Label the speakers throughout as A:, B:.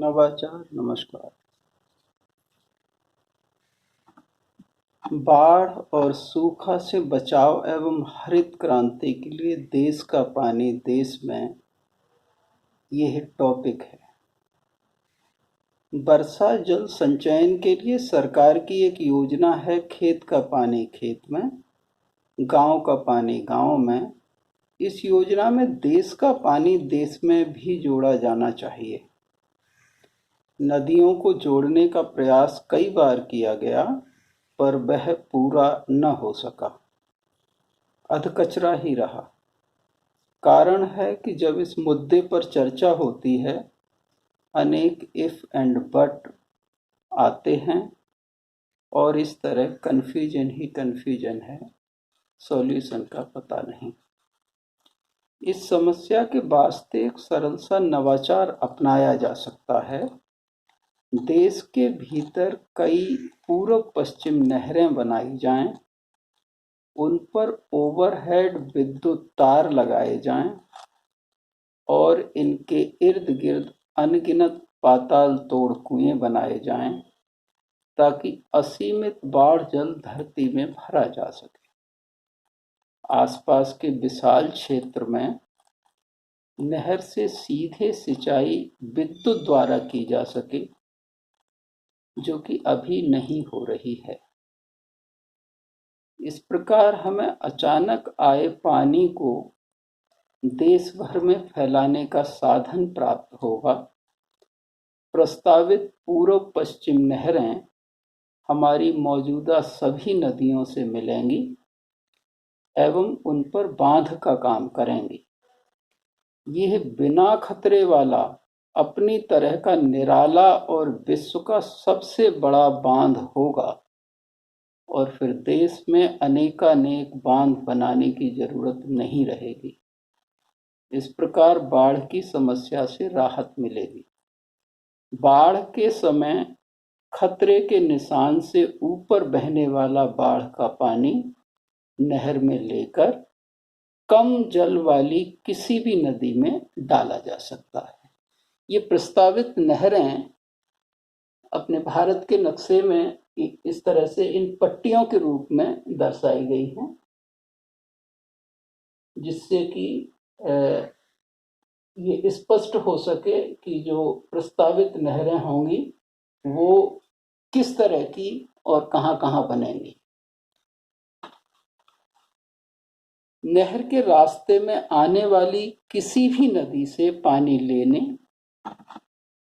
A: नवाचार नमस्कार। बाढ़ और सूखा से बचाव एवं हरित क्रांति के लिए देश का पानी देश में, यह टॉपिक है। वर्षा जल संचयन के लिए सरकार की एक योजना है, खेत का पानी खेत में, गांव का पानी गांव में। इस योजना में देश का पानी देश में भी जोड़ा जाना चाहिए। नदियों को जोड़ने का प्रयास कई बार किया गया, पर वह पूरा न हो सका, अधकचरा ही रहा। कारण है कि जब इस मुद्दे पर चर्चा होती है, अनेक इफ एंड बट आते हैं और इस तरह कन्फ्यूजन ही कन्फ्यूजन है, सॉल्यूशन का पता नहीं। इस समस्या के वास्ते एक सरल सा नवाचार अपनाया जा सकता है। देश के भीतर कई पूर्व पश्चिम नहरें बनाई जाएं, उन पर ओवरहेड विद्युत तार लगाए जाएं और इनके इर्द गिर्द अनगिनत पाताल तोड़ कुएं बनाए जाएं, ताकि असीमित बाढ़ जल धरती में भरा जा सके। आसपास के विशाल क्षेत्र में नहर से सीधे सिंचाई विद्युत द्वारा की जा सके, जो कि अभी नहीं हो रही है। इस प्रकार हमें अचानक आए पानी को देश भर में फैलाने का साधन प्राप्त होगा। प्रस्तावित पूर्व पश्चिम नहरें हमारी मौजूदा सभी नदियों से मिलेंगी एवं उन पर बांध का काम करेंगी। यह बिना खतरे वाला, अपनी तरह का निराला और विश्व का सबसे बड़ा बांध होगा, और फिर देश में अनेकानेक बांध बनाने की जरूरत नहीं रहेगी। इस प्रकार बाढ़ की समस्या से राहत मिलेगी। बाढ़ के समय खतरे के निशान से ऊपर बहने वाला बाढ़ का पानी नहर में लेकर कम जल वाली किसी भी नदी में डाला जा सकता है। ये प्रस्तावित नहरें अपने भारत के नक्शे में इस तरह से इन पट्टियों के रूप में दर्शाई गई हैं, जिससे कि ये स्पष्ट हो सके कि जो प्रस्तावित नहरें होंगी वो किस तरह की और कहां कहां बनेंगी। नहर के रास्ते में आने वाली किसी भी नदी से पानी लेने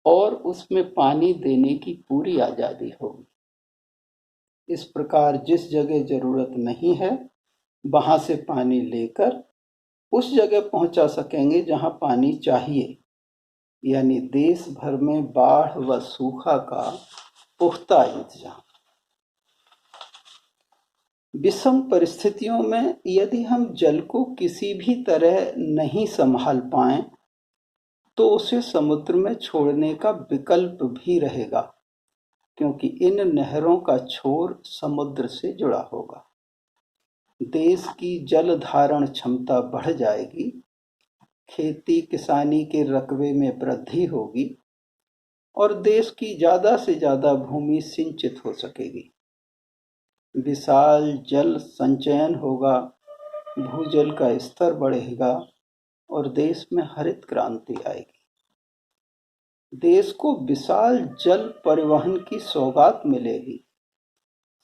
A: और उसमें पानी देने की पूरी आजादी होगी। इस प्रकार जिस जगह जरूरत नहीं है, वहां से पानी लेकर उस जगह पहुंचा सकेंगे जहां पानी चाहिए। यानी देश भर में बाढ़ व सूखा का पुख्ता इंतजाम। विषम परिस्थितियों में यदि हम जल को किसी भी तरह नहीं संभाल पाएं, तो उसे समुद्र में छोड़ने का विकल्प भी रहेगा, क्योंकि इन नहरों का छोर समुद्र से जुड़ा होगा। देश की जल धारण क्षमता बढ़ जाएगी, खेती किसानी के रकबे में वृद्धि होगी और देश की ज्यादा से ज्यादा भूमि सिंचित हो सकेगी। विशाल जल संचयन होगा, भूजल का स्तर बढ़ेगा और देश में हरित क्रांति आएगी। देश को विशाल जल परिवहन की सौगात मिलेगी।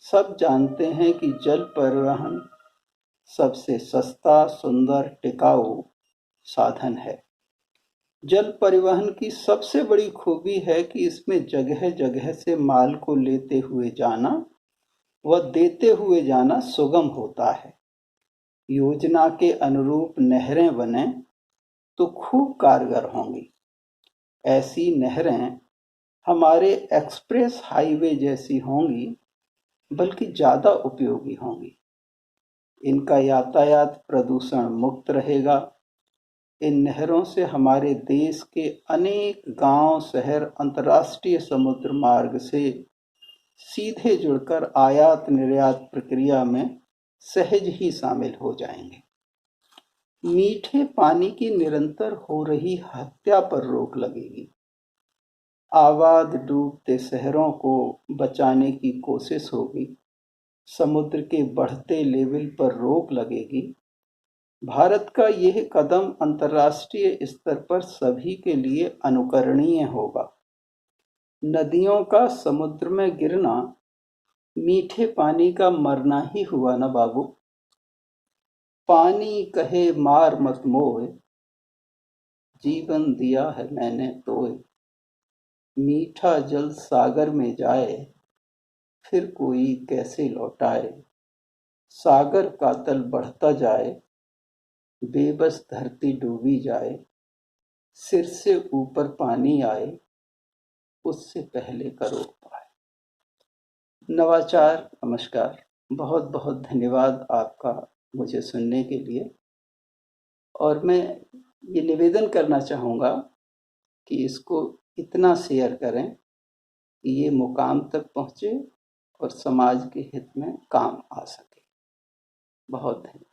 A: सब जानते हैं कि जल परिवहन सबसे सस्ता, सुंदर, टिकाऊ साधन है। जल परिवहन की सबसे बड़ी खूबी है कि इसमें जगह जगह से माल को लेते हुए जाना व देते हुए जाना सुगम होता है। योजना के अनुरूप नहरें बने तो खूब कारगर होंगी। ऐसी नहरें हमारे एक्सप्रेस हाईवे जैसी होंगी, बल्कि ज्यादा उपयोगी होंगी। इनका यातायात प्रदूषण मुक्त रहेगा। इन नहरों से हमारे देश के अनेक गांव, शहर अंतर्राष्ट्रीय समुद्र मार्ग से सीधे जुड़कर आयात निर्यात प्रक्रिया में सहज ही शामिल हो जाएंगे। मीठे पानी की निरंतर हो रही हत्या पर रोक लगेगी। आबाद डूबते शहरों को बचाने की कोशिश होगी, समुद्र के बढ़ते लेवल पर रोक लगेगी। भारत का यह कदम अंतर्राष्ट्रीय स्तर पर सभी के लिए अनुकरणीय होगा। नदियों का समुद्र में गिरना मीठे पानी का मरना ही हुआ ना बाबू। पानी कहे मार मत मोए, जीवन दिया है मैंने तोए। मीठा जल सागर में जाए, फिर कोई कैसे लौटाए। सागर का तल बढ़ता जाए, बेबस धरती डूबी जाए। सिर से ऊपर पानी आए, उससे पहले करो उपाय। नवाचार, नमस्कार। बहुत बहुत धन्यवाद आपका मुझे सुनने के लिए। और मैं ये निवेदन करना चाहूँगा कि इसको इतना शेयर करें कि ये मुकाम तक पहुँचे और समाज के हित में काम आ सके। बहुत धन्यवाद।